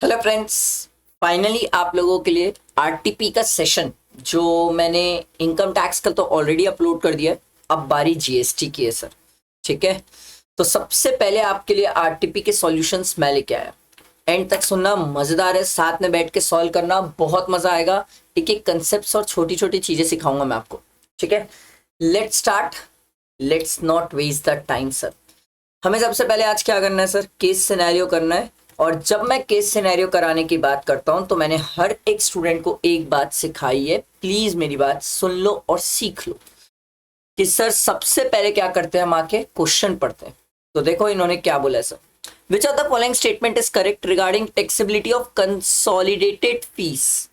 Hello friends. Finally आप लोगों के लिए आरटीपी का सेशन जो मैंने इनकम टैक्स का तो ऑलरेडी अपलोड कर दिया है। अब बारी जीएसटी की है सर। ठीक है, तो सबसे पहले आपके लिए आरटीपी के सॉल्यूशंस मैं लेके आया। एंड तक सुनना, मजेदार है, साथ में बैठ के सॉल्व करना, बहुत मजा आएगा। एक एक कंसेप्ट और छोटी छोटी चीजें सिखाऊंगा मैं आपको। ठीक है, let's start. Let's not waste the time sir. हमें सबसे पहले आज क्या करना है सर, केस सिनेरियो करना है। और जब मैं केस सिनेरियो कराने की बात करता हूं तो मैंने हर एक स्टूडेंट को एक बात सिखाई है, प्लीज मेरी बात सुन लो और सीख लो कि सर सबसे पहले क्या करते हैं, हम आके क्वेश्चन पढ़ते हैं। तो देखो इन्होंने क्या बोला है sir. Which of the following statement is correct regarding taxability of consolidated fees.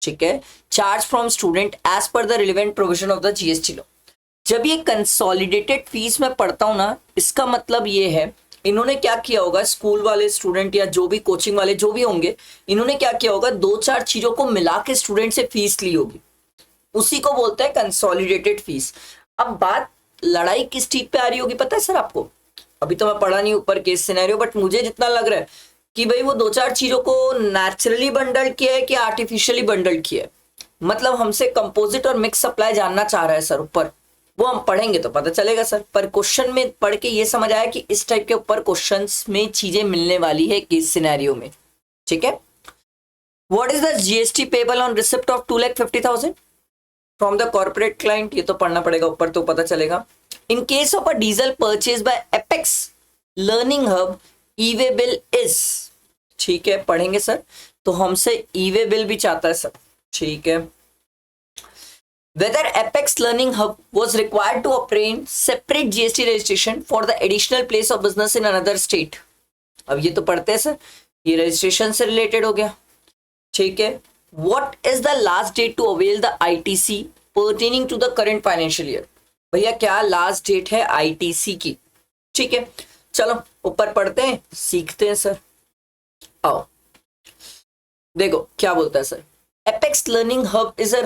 ठीक है, charge from student as per the relevant provision of the GST law. जब ये कंसोलिडेटेड फीस में पढ़ता हूं ना, इसका मतलब ये है इन्होंने क्या किया होगा, स्कूल वाले स्टूडेंट या जो भी कोचिंग वाले जो भी होंगे, इन्होंने क्या किया होगा, दो चार चीजों को मिला के स्टूडेंट से फीस ली होगी। उसी को बोलते हैं कंसोलिडेटेड फीस। अब बात लड़ाई किस चीज पे आ रही होगी पता है सर आपको? अभी तो मैं पढ़ा नहीं ऊपर केस सिनेरियो, बट मुझे जितना लग रहा है कि भाई वो दो चार चीजों को नेचुरली बंडल किया है कि आर्टिफिशियली बंडल किया है। मतलब हमसे कंपोजिट और मिक्स सप्लाई जानना चाह रहा है सर ऊपर। वो हम पढ़ेंगे तो पता चलेगा सर, पर क्वेश्चन में पढ़ के ये समझ आया कि इस टाइप के ऊपर क्वेश्चंस में चीजें मिलने वाली है केस सिनेरियो में। ठीक है, what is the GST payable on receipt of 2,50,000 from the corporate client? ये तो पढ़ना पड़ेगा ऊपर तो पता चलेगा। In case of a diesel purchase by apex learning hub E way bill is. ठीक है, पढ़ेंगे सर। तो हमसे ई वे बिल भी चाहता है सर। ठीक है, whether Apex Learning Hub was required to obtain separate GST registration for the additional place of business in another state। अब ये तो पढ़ते हैं सर, ये रजिस्ट्रेशन से रिलेटेड हो गया। ठीक है, what is the last date to avail the ITC pertaining to the current financial year? भैया क्या लास्ट डेट है आईटीसी की? ठीक है, चलो ऊपर पढ़ते हैं, सीखते हैं सर। आओ देखो क्या बोलता है sir. Apex learning hub is a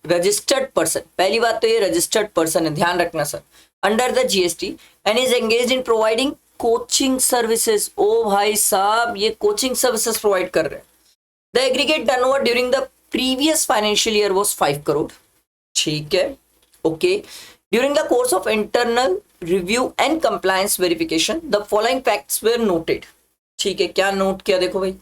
registered person. पहली बात तो ये रजिस्टर्ड पर्सन है, ध्यान रखना sir, under the GST and is engaged in providing coaching services. ओ भाई साहब, ये कोचिंग सर्विसेज प्रोवाइड कर रहे हैं। The aggregate turnover during the previous financial year was 5 crore. ठीक है, okay. During the course of internal review and compliance verification the following facts were noted. ठीक है, क्या नोट किया देखो भाई।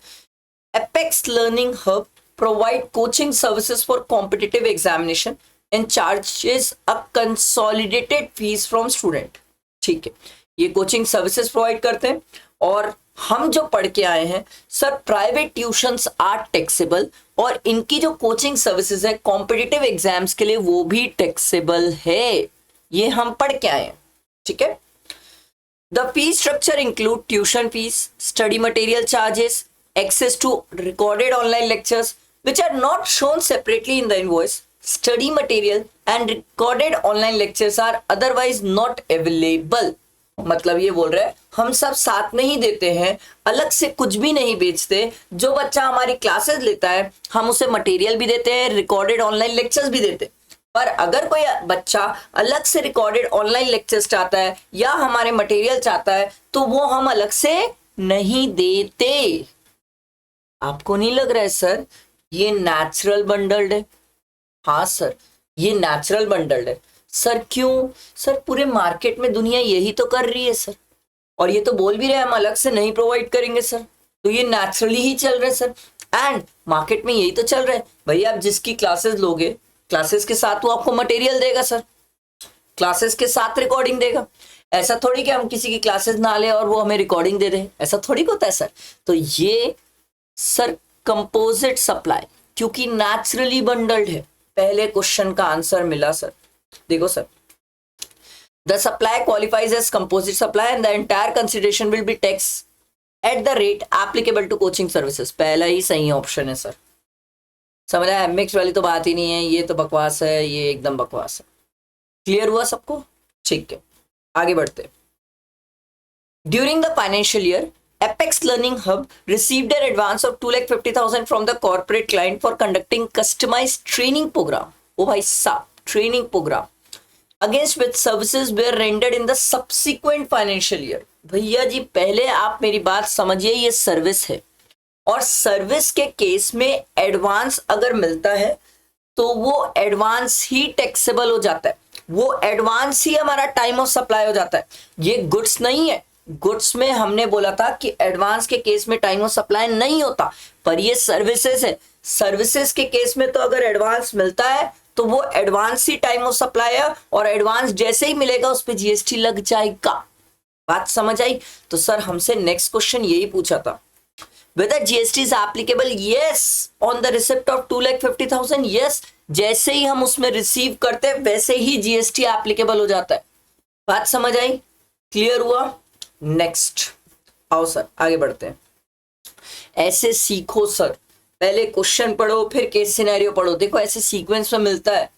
Apex Learning Hub provide coaching services for competitive examination and charges a consolidated fees from student। ठीक है, ये coaching services provide करते हैं। और हम जो पढ़ के आए हैं sir, private tuitions are taxable, और इनकी जो कोचिंग सर्विसेज है कॉम्पिटिटिव एग्जाम्स के लिए वो भी टैक्सेबल है। ये हम पढ़ के आए हैं। ठीक है, the fee structure include tuition fees, study material charges, access to recorded online lectures which are not shown separately in the invoice. Study material and recorded online lectures are otherwise not available। मतलब ये बोल रहे हैं हम सब साथ में ही देते हैं, अलग से कुछ भी नहीं बेचते। जो बच्चा हमारी क्लासेस लेता है हम उसे मटेरियल भी देते हैं, रिकॉर्डेड ऑनलाइन लेक्चर्स भी देते हैं। पर अगर कोई बच्चा अलग से रिकॉर्डेड ऑनलाइन लेक्चर्स चाहता है या हमारे मटेरियल चाहता है तो वो हम अलग से नहीं देते। आपको नहीं लग रहा है सर ये नेचुरल बंडल्ड है? हाँ सर, ये नेचुरल बंडल्ड है सर। क्यों सर? पूरे मार्केट में दुनिया यही तो कर रही है सर, और ये तो बोल भी रहे हैं हम अलग से नहीं प्रोवाइड करेंगे सर। तो ये नेचुरली ही चल रहा है सर, एंड मार्केट में यही तो चल रहा है। भैया आप जिसकी क्लासेस लोगे, क्लासेस के साथ वो आपको मटेरियल देगा सर, क्लासेस के साथ रिकॉर्डिंग देगा। ऐसा थोड़ी कि हम किसी की क्लासेस ना ले और वो हमें रिकॉर्डिंग दे दे, ऐसा थोड़ी होता है सर। तो ये सर कंपोजिट सप्लाई क्योंकि नेचुरली बंडल्ड है। पहले क्वेश्चन का आंसर मिला सर। देखो sir, the supply qualifies as composite supply and the entire consideration will be tax at the rate applicable to coaching services. पहला ही सही ऑप्शन है सर। समझ आया? मिक्स वाली तो बात ही नहीं है, ये तो बकवास है, ये एकदम बकवास है। क्लियर हुआ सबको? ठीक है, आगे बढ़ते। During the financial year Apex Learning Hub received an advance of 2,50,000 from the corporate client for conducting customized training program। ओ भाई साहब, training program against which services were rendered in the subsequent financial year। भैया जी पहले आप मेरी बात समझिए, ये सर्विस है। और सर्विस के केस में एडवांस अगर मिलता है तो वो एडवांस ही टैक्सेबल हो जाता है, वो एडवांस ही हमारा टाइम ऑफ सप्लाई हो जाता है। ये गुड्स नहीं है, गुड्स में हमने बोला था कि एडवांस के केस में टाइम ऑफ सप्लाई नहीं होता, पर ये सर्विसेज है, सर्विसेज के केस में तो अगर एडवांस मिलता है तो वो advance he time of supply है, और एडवांस जैसे ही मिलेगा उस पर जीएसटी लग जाएगा। बात समझ आई? तो सर हमसे नेक्स्ट क्वेश्चन यही पूछा था, whether GST is applicable, yes, on the receipt of 2,50,000, yes, जैसे ही हम उसमें रिसीव करते हैं वैसे ही जीएसटी एप्लीकेबल हो जाता है। बात समझ आई? क्लियर हुआ? नेक्स्ट आओ सर आगे बढ़ते हैं। ऐसे सीखो सर, पहले क्वेश्चन पढ़ो फिर केस सिनेरियो पढ़ो। देखो ऐसे सीक्वेंस में मिलता है,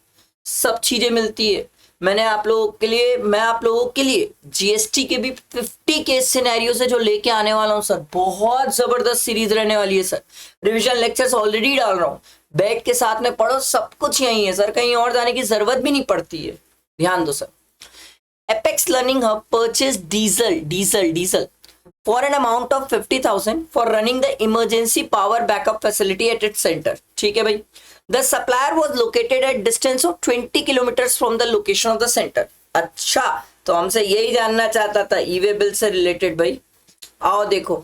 सब चीजें मिलती है। मैं आप लोगों के लिए जीएसटी के भी 50 केस सिनेरियो से जो लेके आने वाला हूं सर, बहुत जबरदस्त सीरीज रहने वाली है सर। रिवीजन लेक्चर्स ऑलरेडी डाल रहा हूं, बैठ के साथ में पढ़ो, सब कुछ यही है सर, कहीं और जाने की जरूरत भी नहीं पड़ती है। ध्यान दो sir. Apex learning hub purchase diesel for an amount of 50,000 for running the emergency power backup facility at its center। ठीक है भाई। The supplier was located at distance of 20 kilometers from the location of the center। अच्छा, तो हमसे यही जानना चाहता था ई-वे बिल से रिलेटेड। भाई आओ देखो,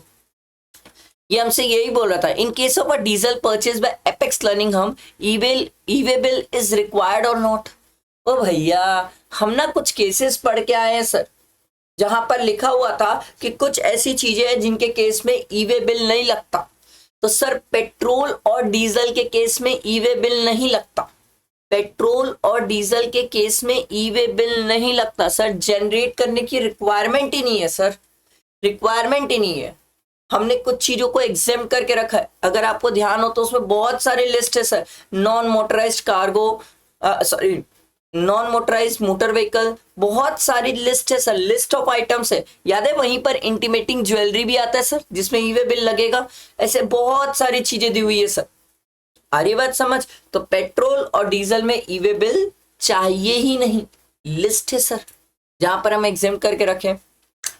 ये हमसे यही बोल रहा था, in case of a diesel purchase by apex learning hub e-way bill is required और नॉट। ओ भैया, हम ना कुछ केसेस पढ़ के आए हैं सर, जहां पर लिखा हुआ था कि कुछ ऐसी चीजें हैं जिनके केस में ई-वे बिल नहीं लगता। तो सर पेट्रोल और डीजल के केस में ई-वे बिल नहीं लगता, पेट्रोल और डीजल के केस में ई-वे बिल नहीं लगता सर। जनरेट करने की रिक्वायरमेंट ही नहीं है सर, रिक्वायरमेंट ही नहीं है। हमने कुछ चीजों को एग्जेम करके रखा है, अगर आपको ध्यान हो तो उसमें बहुत सारे लिस्ट है sir. Non motorised cargo, sorry non motorise motor vehicle, बहुत सारी लिस्ट है सर, लिस्ट ऑफ आइटम्स है। याद है वहीं पर इंटीमेटिंग ज्वेलरी भी आता है सर, जिसमें ई-वे बिल लगेगा। ऐसे बहुत सारी चीजें दी हुई है सर। आ रही बात समझ? तो पेट्रोल और डीजल में ई-वे बिल चाहिए ही नहीं, लिस्ट है सर जहां पर हम एग्जाम करके रखें।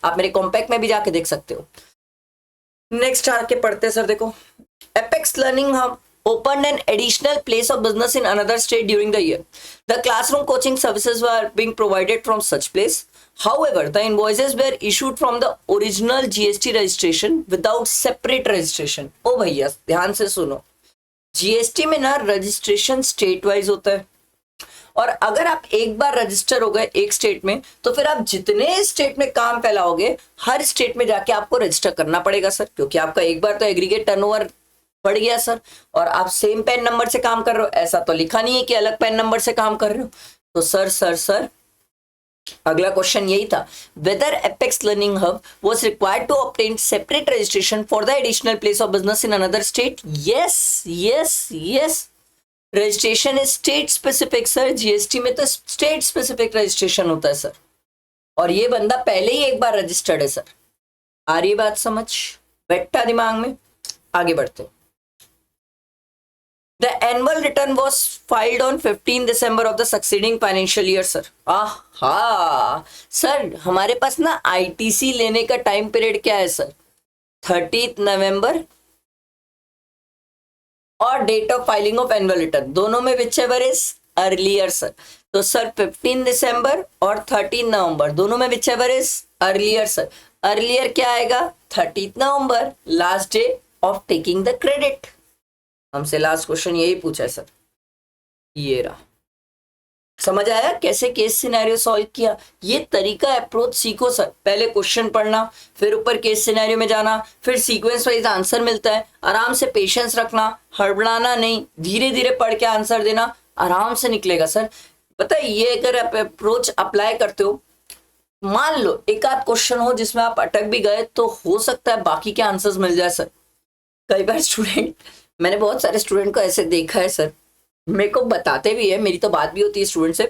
आप मेरे कॉम्पैक्ट में भी जाके देख सकते हो। नेक्स्ट आके पढ़ते हैं सर। देखो, apex learning hub opened an additional place of business in another state during the year. The classroom coaching services were being provided from such place. However, the invoices were issued from the original GST registration without separate registration। ओ भैया ध्यान से सुनो, GST में ना registration state wise होता है, और अगर आप एक बार रजिस्टर हो गए एक स्टेट में तो फिर आप जितने स्टेट में काम फैलाओगे हर स्टेट में जाके आपको रजिस्टर करना पड़ेगा सर, क्योंकि आपका एक बार तो एग्रीगेट टर्नओवर बढ़ गया सर, और आप सेम पैन नंबर से काम कर रहे हो। ऐसा तो लिखा नहीं है कि अलग पैन नंबर से काम कर रहे हो। तो सर अगला क्वेश्चन यही था, whether Apex learning Hub was required to obtain separate registration for the additional place of business in another state. Yes, registration is state specific sir. GST में तो स्टेट स्पेसिफिक रजिस्ट्रेशन होता है sir, और ये बंदा पहले ही एक बार रजिस्टर्ड है सर। आ रही बात समझ? बैठा दिमाग में? आगे बढ़ते। The annual return was filed on 15 December of the succeeding financial year, sir। आहा सर, हमारे पास ना आईटीसी लेने का टाइम पीरियड क्या है सर? 30 नवंबर और date of filing of annual return, दोनों में whichever is earlier sir. तो सर 15 दिसंबर और 13 नवंबर दोनों में whichever is earlier sir. Earlier क्या आएगा? 30 नवंबर, last day of taking the credit. हमसे लास्ट क्वेश्चन यही पूछा है सर, ये रहा। समझ आया कैसे केस सिनेरियो सॉल्व किया? ये तरीका अप्रोच सीखो सर, पहले क्वेश्चन पढ़ना, फिर ऊपर केस सिनेरियो में जाना, फिर सीक्वेंस वाइज आंसर मिलता है। आराम से पेशेंस रखना, हड़बड़ाना नहीं, धीरे धीरे पढ़ के आंसर देना, आराम से निकलेगा सर। पता है ये अगर आप अप्रोच अप्लाई करते हो, मान लो एक आध क्वेश्चन हो जिसमें आप अटक भी गए तो हो सकता है बाकी के आंसर्स मिल जाए सर। कई बार मैंने बहुत सारे स्टूडेंट को ऐसे देखा है सर, मेरे को बताते भी है, मेरी तो बात भी होती है स्टूडेंट से,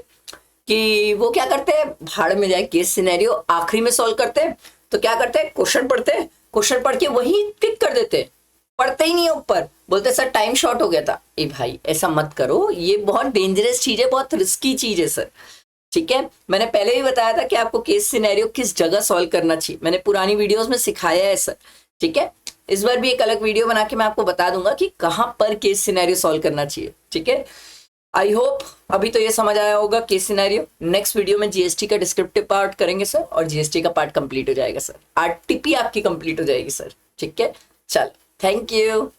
कि वो क्या करते हैं, भाड़ में जाए केस सिनेरियो आखिरी में सॉल्व करते हैं। तो क्या करते हैं, क्वेश्चन पढ़ते हैं, क्वेश्चन पढ़ के वही टिक कर देते हैं, पढ़ते ही नहीं है ऊपर, बोलते सर टाइम शॉर्ट हो गया था। ए भाई ऐसा मत करो, ये बहुत डेंजरस चीज है, बहुत रिस्की चीज है सर। ठीक है, मैंने पहले भी बताया था कि आपको केस सिनेरियो किस जगह सॉल्व करना चाहिए, मैंने पुरानी वीडियोस में सिखाया है सर। ठीक है, इस बार भी एक अलग वीडियो बना के मैं आपको बता दूंगा कि कहां पर केस सिनेरियो सॉल्व करना चाहिए, ठीक है। आई होप अभी तो ये समझ आया होगा केस सिनेरियो। नेक्स्ट वीडियो में जीएसटी का डिस्क्रिप्टिव पार्ट करेंगे सर, और जीएसटी का पार्ट कंप्लीट हो जाएगा सर, आरटीपी आपकी कंप्लीट हो जाएगी सर, ठीक है। चल, थैंक यू।